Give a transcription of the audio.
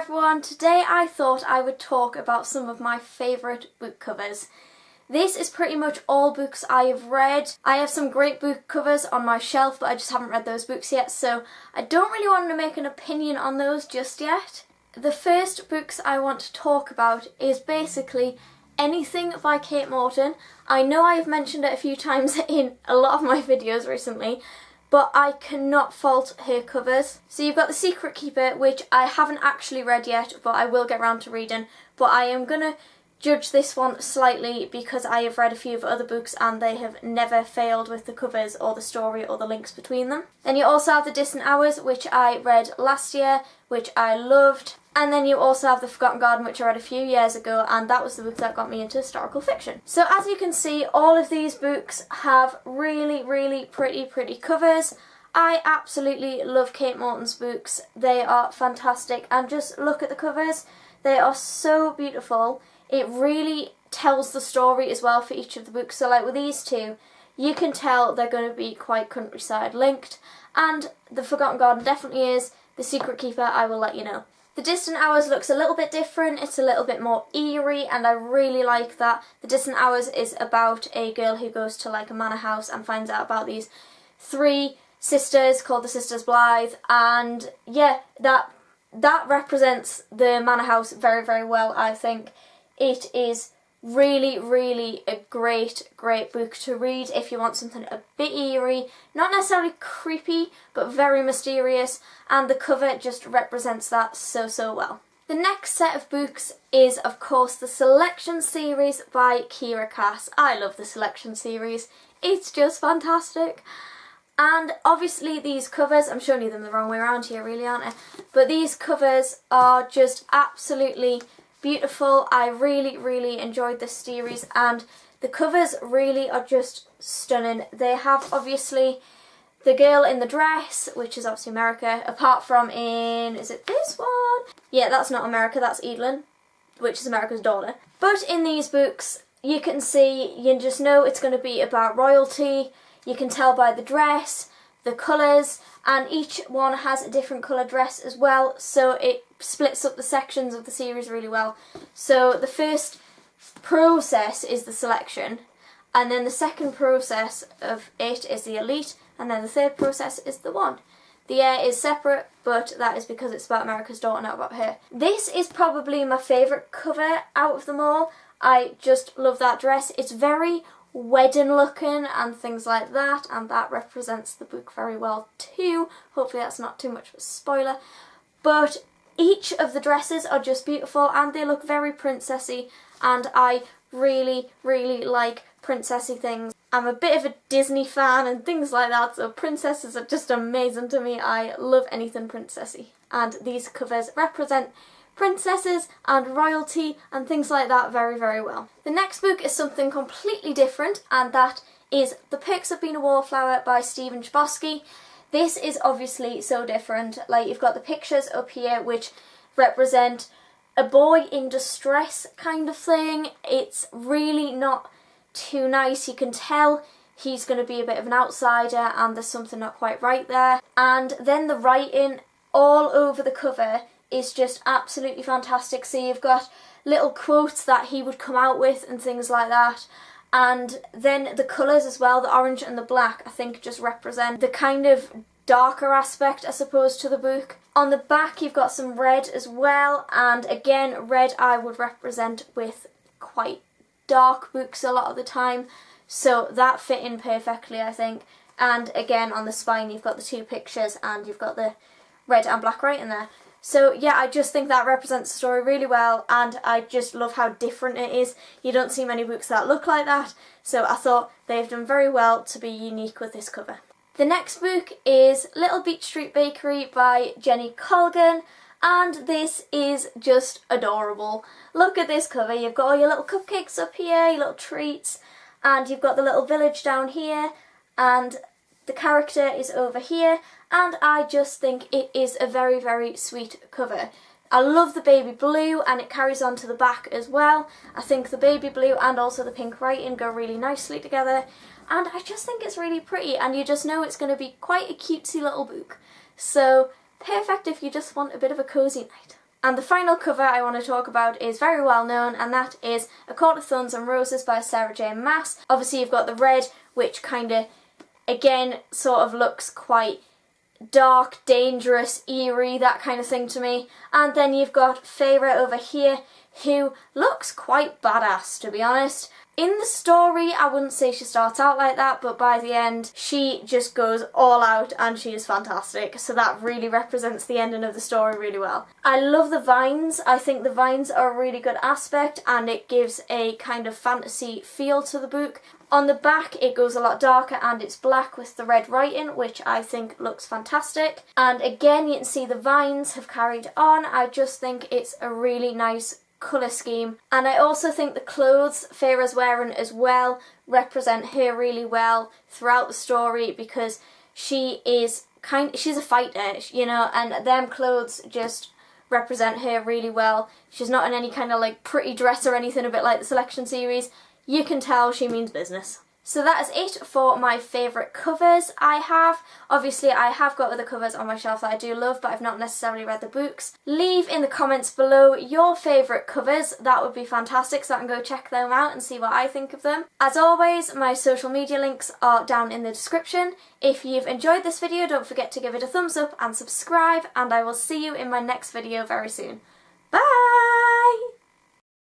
everyone, today I thought I would talk about some of my favourite book covers. This is pretty much all books I have read. I have some great book covers on my shelf, but I just haven't read those books yet, so I don't really want to make an opinion on those just yet. The first books I want to talk about is basically anything by Kate Morton. I know I've mentioned it a few times in a lot of my videos recently, but I cannot fault her covers. So you've got The Secret Keeper, which I haven't actually read yet, but I will get around to reading. But I am going to judge this one slightly because I have read a few of other books and they have never failed with the covers or the story or the links between them. Then you also have The Distant Hours, which I read last year, which I loved. And then you also have The Forgotten Garden, which I read a few years ago, and that was the book that got me into historical fiction. So as you can see, all of these books have really, really pretty covers. I absolutely love Kate Morton's books. They are fantastic, and just look at the covers. They are so beautiful. It really tells the story as well for each of the books. So like with these two, you can tell they're going to be quite countryside linked, and The Forgotten Garden definitely is. The Secret Keeper, I will let you know. The Distant Hours looks a little bit different, it's a little bit more eerie, and I really like that. The Distant Hours is about a girl who goes to like a manor house and finds out about these three sisters called the Sisters Blythe, and yeah, that represents the manor house very well, I think. It is really a great book to read if you want something a bit eerie, not necessarily creepy, but very mysterious, and the cover just represents that so well. The next set of books is, of course, the Selection series by Kiera Cass. I love the Selection series. It's just fantastic. And obviously these covers, I'm showing you them the wrong way around here really, aren't I? But these covers are just absolutely beautiful. I really enjoyed this series, and the covers really are just stunning. They have obviously the girl in the dress, which is obviously America, apart from in, is it this one? Yeah, that's not America, that's Evelyn, which is America's daughter. But in these books, you can see, you just know it's going to be about royalty. You can tell by the dress, the colours, and each one has a different colour dress as well, so it splits up the sections of the series really well. So the first process is the selection, and then the second process of it is the elite, and then the third process is the one. The air is separate, but that is because it's about America's daughter, not about her. This is probably my favourite cover out of them all. I just love that dress. It's very wedding looking and things like that, and that represents the book very well too. Hopefully that's not too much of a spoiler, but each of the dresses are just beautiful and they look very princessy, and I really like princessy things. I'm a bit of a Disney fan and things like that, so princesses are just amazing to me. I love anything princessy, and these covers represent princesses and royalty and things like that very well. The next book is something completely different, and that is The Perks of Being a Wallflower by Chbosky. This is obviously so different. Like, you've got the pictures up here which represent a boy in distress kind of thing. It's really not too nice. You can tell he's going to be a bit of an outsider and there's something not quite right there. And then the writing all over the cover is just absolutely fantastic. So you've got little quotes that he would come out with and things like that. And then the colours as well, the orange and the black, I think just represent the kind of darker aspect, I suppose, to the book. On the back you've got some red as well, and again, red I would represent with quite dark books a lot of the time, so that fit in perfectly, I think. And again, on the spine you've got the two pictures and you've got the red and black writing there. So yeah, I just think that represents the story really well, and I just love how different it is. You don't see many books that look like that, so I thought they've done very well to be unique with this cover. The next book is Little Beach Street Bakery by Colgan, and this is just adorable. Look at this cover. You've got all your little cupcakes up here, your little treats, and you've got the little village down here, and the character is over here, and I just think it is a very sweet cover. I love the baby blue, and it carries on to the back as well. I think the baby blue and also the pink writing go really nicely together, and I just think it's really pretty, and you just know it's going to be quite a cutesy little book. So perfect if you just want a bit of a cosy night. And the final cover I want to talk about is very well known, and that is A Court of Thorns and Roses by Sarah J Maas. Obviously you've got the red, which kind of, again, sort of looks quite dark, dangerous, eerie, that kind of thing to me. And then you've got Feyre over here, who looks quite badass, to be honest. In the story, I wouldn't say she starts out like that, but by the end, she just goes all out and she is fantastic. So that really represents the ending of the story really well. I love the vines. I think the vines are a really good aspect and it gives a kind of fantasy feel to the book. On the back, it goes a lot darker and it's black with the red writing, which I think looks fantastic. And again, you can see the vines have carried on. I just think it's a really nice colour scheme, and I also think the clothes Feyre's wearing as well represent her really well throughout the story, because she's a fighter, you know, and them clothes just represent her really well. She's not in any kind of like pretty dress or anything, a bit like the selection series. You can tell she means business. So that is it for my favourite covers I have. Obviously I have got other covers on my shelf that I do love, but I've not necessarily read the books. Leave in the comments below your favourite covers, that would be fantastic, so I can go check them out and see what I think of them. As always, my social media links are down in the description. If you've enjoyed this video, don't forget to give it a thumbs up and subscribe, and I will see you in my next video very soon. Bye!